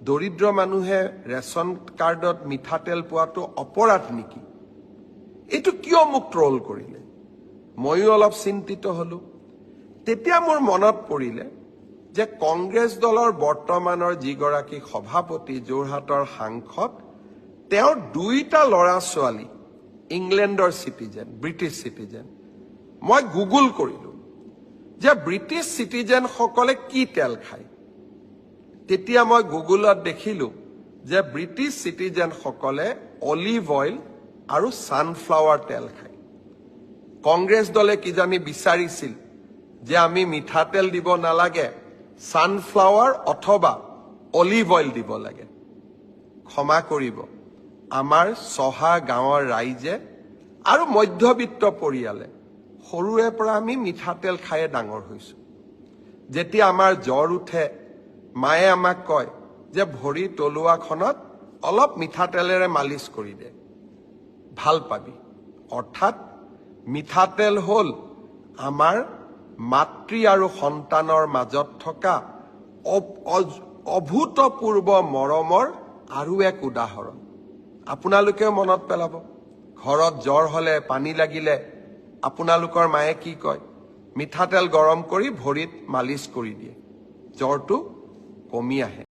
দৰিদ্ৰ মানুহে ৰেচন কাৰ্ডত মিঠাতেল পোৱাটো অপৰাধ নেকি? এইটো কিয় মোক ট্ৰল কৰিলে? ময়ো অলপ চিন্তিত হলো। তেতিয়া মোৰ মনত পৰিলে যে কংগ্ৰেছ দলৰ বৰ্তমানৰ যিগৰাকী সভাপতি, যোৰহাটৰ সাংসদ, তেওঁৰ দুইটা ল'ৰা ছোৱালী ইংলেণ্ডৰ চিটিজেন, ব্ৰিটিছ চিটিজেন। মই গুগল কৰিলো যে ব্ৰিটিছ চিটিজেনসকলে কি তেল খায়। তেতিয়া মই গুগলত দেখিলো যে ব্ৰিটিছ চিটিজেনসকলে অলিভ অইল আৰু ছানফ্লাৱাৰ তেল খায়। কংগ্ৰেছ দলে কিজানি বিচাৰিছিল যে আমি মিঠাতেল দিব নালাগে, ছানফ্লাৱাৰ অথবা অলিভ অইল দিব লাগে। ক্ষমা কৰিব, আমাৰ চহা গাঁৱৰ ৰাইজে আৰু মধ্যবিত্ত পৰিয়ালে সৰুৰে পৰা আমি মিঠাতেল খায়ে ডাঙৰ হৈছো। যেতিয়া আমাৰ জ্বৰ উঠে, মায়ে আমাক কয় যে ভৰি তলুৱাখনত অলপ মিঠাতেলেৰে মালিচ কৰি দে, ভাল পাবি। অৰ্থাৎ মিঠাতেল হ'ল আমাৰ মাতৃ আৰু সন্তানৰ মাজত থকা অভূতপূৰ্ব মৰমৰ আৰু এক উদাহৰণ। আপোনালোকেও মনত পেলাব, ঘৰত জ্বৰ হলে, পানী লাগিলে আপোনালোকৰ মায়ে কি কয়? মিঠাতেল গৰম কৰি ভৰিত মালিচ কৰি দিয়ে, জ্বৰটো কমি আহে।